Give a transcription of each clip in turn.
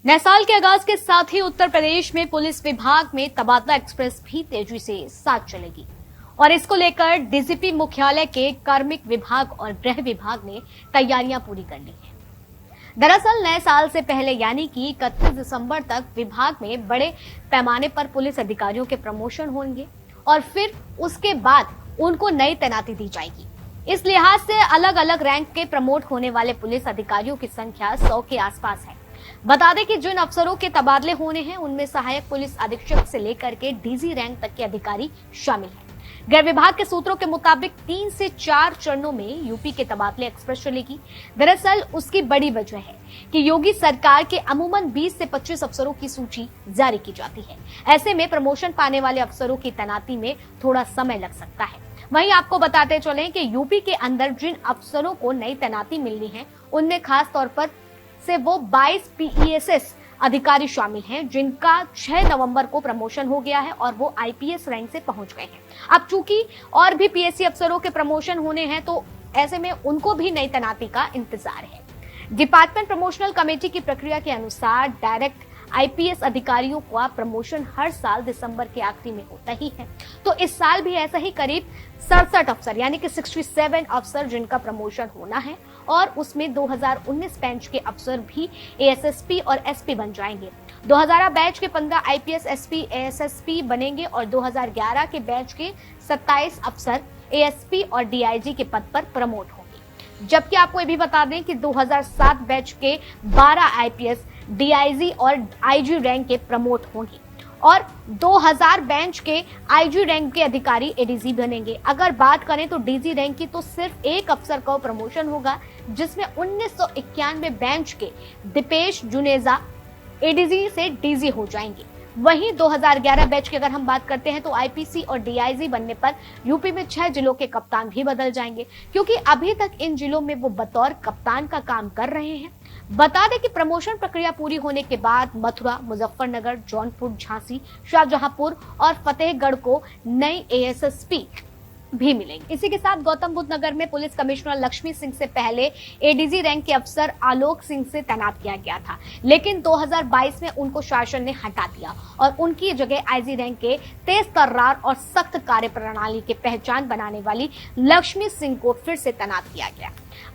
नए साल के आगाज के साथ ही उत्तर प्रदेश में पुलिस विभाग में तबादला एक्सप्रेस भी तेजी से साथ चलेगी और इसको लेकर डीजीपी मुख्यालय के कार्मिक विभाग और गृह विभाग ने तैयारियां पूरी कर ली हैं। दरअसल नए साल से पहले यानी कि 31 दिसंबर तक विभाग में बड़े पैमाने पर पुलिस अधिकारियों के प्रमोशन होंगे और फिर उसके बाद उनको नई तैनाती दी जाएगी। इस लिहाज से अलग अलग रैंक के प्रमोट होने वाले पुलिस अधिकारियों की संख्या 100 के आसपास है। बता दें कि जिन अफसरों के तबादले होने हैं उनमें सहायक पुलिस अधीक्षक से लेकर के डीजी रैंक तक के अधिकारी शामिल हैं। गृह विभाग के सूत्रों के मुताबिक 3 से 4 चरणों में यूपी के तबादले एक्सप्रेस चलेगी। दरअसल उसकी बड़ी वजह है कि योगी सरकार के अमूमन 20 से 25 अफसरों की सूची जारी की जाती है। ऐसे में प्रमोशन पाने वाले अफसरों की तैनाती में थोड़ा समय लग सकता है। वहीं आपको बताते चलें कि यूपी के अंदर जिन अफसरों को नई तैनाती मिलनी है उनमें खास तौर पर से वो 22 पीईएसएस अधिकारी शामिल हैं जिनका 6 नवंबर को प्रमोशन हो गया है और वो आईपीएस रैंक से पहुंच गए हैं। अब चूंकि और भी पीएससी अफसरों के प्रमोशन होने हैं तो ऐसे में उनको भी नई तैनाती का इंतजार है। डिपार्टमेंट प्रमोशनल कमेटी की प्रक्रिया के अनुसार डायरेक्ट आईपीएस अधिकारियों का प्रमोशन हर साल दिसंबर के आखिरी में होता ही है, तो इस साल भी ऐसा ही करीब 67 अफसर यानी कि 67 अफसर जिनका प्रमोशन होना है और उसमें 2019 बैच के अफसर भी एएसएसपी और एसपी बन जाएंगे। 2000 बैच के 15 आईपीएस एसपी एएसएसपी बनेंगे और 2011 के बैच के 27 अफसर एएसपी और डीआईजी के पद पर प्रमोट होंगे। जबकि आपको ये भी बता दें कि 2007 बैच के 12 आईपीएस डीआईजी और आईजी रैंक के प्रमोट होंगे और 2000 बैच के आईजी रैंक के अधिकारी एडीजी बनेंगे। अगर बात करें तो डीजी रैंक की तो सिर्फ एक अफसर का प्रमोशन होगा जिसमें 1991 बैच के दीपेश जुनेजा एडीजी से डीजी हो जाएंगे। वहीं 2011 बैच की अगर हम बात करते हैं तो आईपीसी और डीआईजी बनने पर यूपी में 6 जिलों के कप्तान भी बदल जाएंगे, क्योंकि अभी तक इन जिलों में वो बतौर कप्तान का काम कर रहे हैं। बता दें कि प्रमोशन प्रक्रिया पूरी होने के बाद मथुरा, मुजफ्फरनगर, जौनपुर, झांसी, शाहजहांपुर और फतेहगढ़ को नई एएसएसपी भी मिलेंगे। इसी के साथ गौतम बुद्ध नगर में पुलिस कमिश्नर लक्ष्मी सिंह से पहले एडीजी रैंक के अफसर आलोक सिंह से तैनात किया गया था, लेकिन 2022 में उनको शासन ने हटा दिया और उनकी जगह आईजी रैंक के तेज तर्रार और सख्त कार्य प्रणाली की पहचान बनाने वाली लक्ष्मी सिंह को फिर से तैनात किया गया।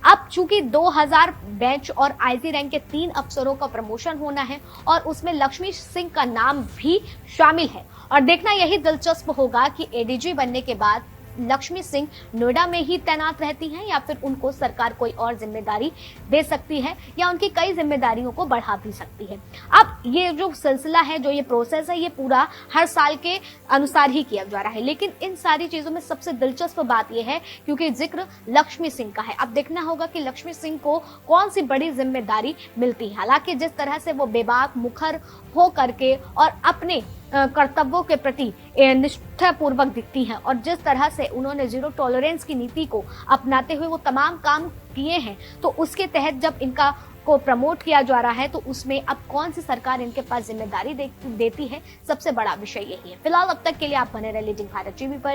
अब चूंकि 2000 बैच और आईजी रैंक के 3 अफसरों का प्रमोशन होना है और उसमें लक्ष्मी सिंह का नाम भी शामिल है और देखना यही दिलचस्प होगा कि एडीजी बनने के बाद लक्ष्मी सिंह नोएडा में ही तैनात रहती हैं या फिर उनको सरकार कोई और जिम्मेदारी दे सकती है या उनकी कई जिम्मेदारियों को बढ़ा भी सकती है। अब ये जो सिलसिला है, जो ये प्रोसेस है, ये पूरा हर साल के अनुसार ही किया जा रहा है, लेकिन इन सारी चीजों में सबसे दिलचस्प बात यह है क्योंकि जिक्र लक्ष्मी सिंह का है। अब देखना होगा कि लक्ष्मी सिंह को कौन सी बड़ी जिम्मेदारी मिलती है। हालांकि जिस तरह से वो बेबाक मुखर हो करके और अपने कर्तव्यों के प्रति निष्ठापूर्वक दिखती हैं और जिस तरह से उन्होंने जीरो टॉलरेंस की नीति को अपनाते हुए वो तमाम काम किए हैं, तो उसके तहत जब इनका को प्रमोट किया जा रहा है तो उसमें अब कौन सी सरकार इनके पास जिम्मेदारी देती है, सबसे बड़ा विषय यही है। फिलहाल अब तक के लिए आप बने रहे लीडिंग भारत टीवी पर।